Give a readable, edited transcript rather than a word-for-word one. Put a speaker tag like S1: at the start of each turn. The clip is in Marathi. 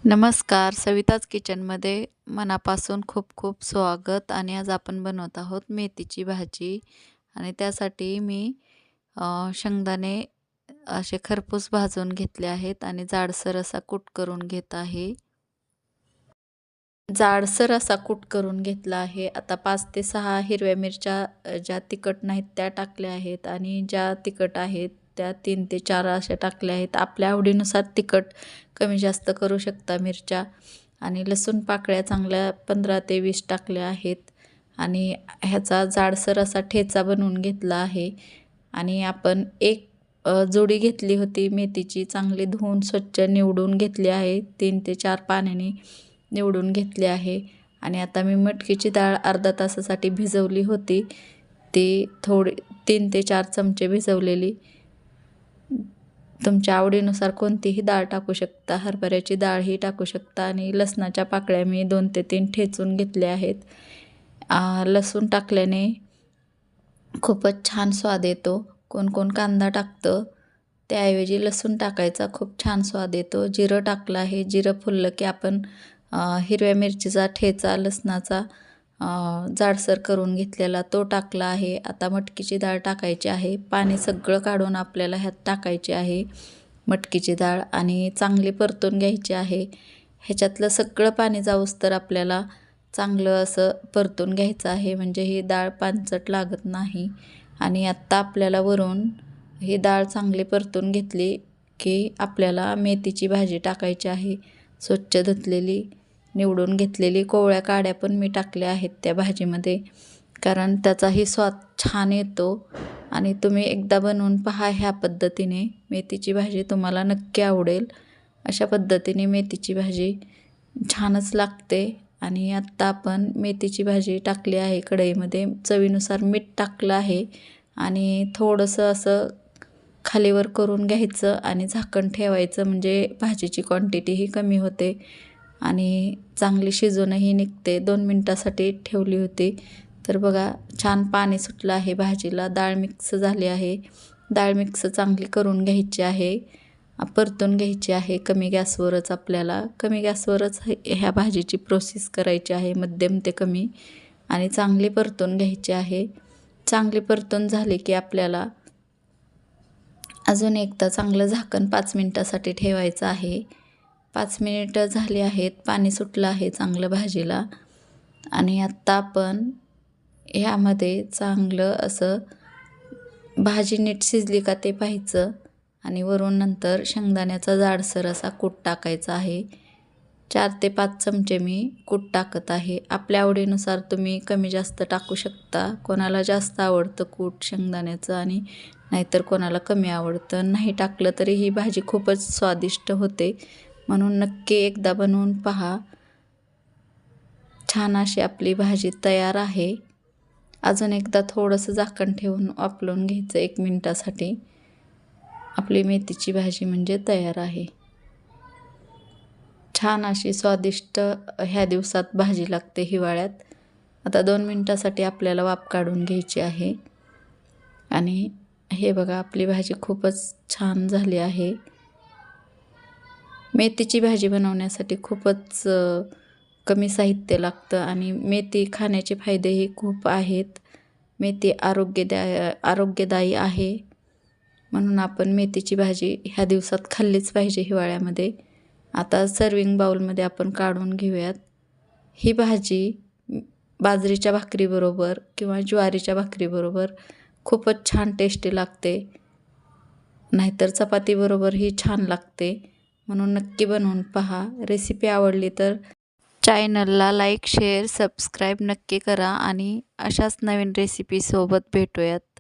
S1: नमस्कार, सविताच किचनमध्ये मनापासून खूप खूप स्वागत. आणि आज आपण बनवत आहोत मेथीची भाजी. आणि त्यासाठी मी शेंगदाणे असे खरपूस भाजून घेतले आहेत आणि जाडसर असा कूट करून घेत आहे. जाडसर असा कूट करून घेतला आहे. आता 5 ते 6 हिरव्या मिरच्या ज्या तिखट नाहीत त्या टाकल्या आहेत आणि ज्या तिखट आहेत त्या 3 ते 4 अशा टाकल्या आहेत. आपल्या आवडीनुसार तिखट कमी जास्त करू शकता मिरच्या. आणि लसूण पाकळ्या चांगल्या 15 ते 20 टाकल्या आहेत. आणि ह्याचा जाडसर असा ठेचा बनवून घेतला आहे. आणि आपण एक जोडी घेतली होती मेथीची, चांगली धुवून स्वच्छ निवडून घेतली आहे. 3 ते 4 पाण्याने निवडून घेतली आहे. आणि आता मी मटकीची डाळ अर्धा तासासाठी भिजवली होती. ती थोडी 3 ते 4 चमचे भिजवलेली. तुमच्या आवडीनुसार कोणतीही डाळ टाकू शकता. हरभऱ्याची डाळही टाकू शकता. आणि लसणाच्या पाकळ्या मी 2 ते 3 ठेचून घेतल्या आहेत. लसूण टाकल्याने खूपच छान स्वाद येतो. कोण कोण कांदा टाकतं, त्याऐवजी लसूण टाकायचा, खूप छान स्वाद येतो. जिरं टाकलं आहे. जिरं फुललं की आपण हिरव्या मिरचीचा ठेचा लसणाचा जाडसर करून घेतलेला तो टाकला आहे. आता मटकीची डाळ टाकायची आहे. पाणी सगळं काढून आपल्याला ह्यात टाकायची आहे मटकीची डाळ आणि चांगली परतून घ्यायची आहे. ह्याच्यातलं सगळं पाणी जाऊस तर आपल्याला चांगलं असं परतून घ्यायचं आहे, म्हणजे ही डाळ पानचट लागत नाही. आणि आत्ता आपल्याला वरून ही डाळ चांगली परतून घेतली की आपल्याला मेथीची भाजी टाकायची आहे. स्वच्छ धुतलेली, निवडून घेतलेली कोवळ्या काड्या पण मी टाकल्या आहेत त्या भाजीमध्ये, कारण त्याचाही स्वाद छान येतो. आणि तुम्ही एकदा बनवून पहा ह्या पद्धतीने. मेथीची भाजी तुम्हाला नक्की आवडेल. अशा पद्धतीने मेथीची भाजी छानच लागते. आणि आत्ता आपण मेथीची भाजी टाकली आहे कढईमध्ये. चवीनुसार मीठ टाकलं आहे. आणि थोडंसं असं खालीवर करून घ्यायचं आणि झाकण ठेवायचं, म्हणजे भाजीची क्वांटिटीही कमी होते आणि चांगली शिजूनही निघते. 2 मिनटासाठी ठेवली होती. तर बघा छान पाणी सुटलं आहे भाजीला. डाळ मिक्स झाली आहे. डाळ मिक्स चांगली करून घ्यायची आहे, परतून घ्यायची आहे कमी गॅसवरच. आपल्याला कमी गॅसवरच ह्या भाजीची प्रोसेस करायची आहे, मध्यम ते कमी. आणि चांगली परतून घ्यायची आहे. चांगली परतून झाली की आपल्याला अजून एकदा चांगलं झाकण 5 मिनटासाठी ठेवायचं आहे. 5 मिनिटं झाली आहेत. पाणी सुटलं आहे चांगलं भाजीला. आणि आत्ता आपण ह्यामध्ये चांगलं असं भाजी नीट शिजली का ते पाहायचं. आणि वरून नंतर शेंगदाण्याचा जाडसर असा कूट टाकायचा आहे. 4 ते 5 चमचे मी कूट टाकत आहे. आपल्या आवडीनुसार तुम्ही कमी जास्त टाकू शकता. कोणाला जास्त आवडतं कूट शेंगदाण्याचं आणि नाहीतर कोणाला कमी आवडतं. नाही टाकलं तरी ही भाजी खूपच स्वादिष्ट होते. म्हणून नक्की एकदा बनवून पहा. छान अशी आपली भाजी तयार आहे. अजून एकदा थोडंसं झाकण ठेवून वाफलून घ्यायचं 1 मिनटासाठी. आपली मेथीची भाजी म्हणजे तयार आहे. छान अशी स्वादिष्ट ह्या दिवसात भाजी लागते हिवाळ्यात. आता 2 मिनटासाठी आपल्याला वाफ काढून घ्यायची आहे. आणि हे बघा आपली भाजी खूपच छान झाली आहे. मेथीची भाजी बनवण्यासाठी खूपच कमी साहित्य लागतं आणि मेथी खाण्याचे फायदेही खूप आहेत. मेथी आरोग्यदायी आहे, म्हणून आपण मेथीची भाजी ह्या दिवसात खाल्लीच पाहिजे हिवाळ्यामध्ये. आता सर्विंग बाउलमध्ये आपण काढून घेऊयात. ही भाजी बाजरीच्या भाकरीबरोबर किंवा ज्वारीच्या भाकरीबरोबर खूपच छान टेस्टी लागते, नाहीतर चपातीबरोबरही छान लागते. म्हणून नक्की बनवून पहा. रेसिपी आवडली तर चॅनलला लाईक, शेअर, सबस्क्राईब नक्की करा. आणि अशाच नवीन रेसिपीसोबत भेटूयात.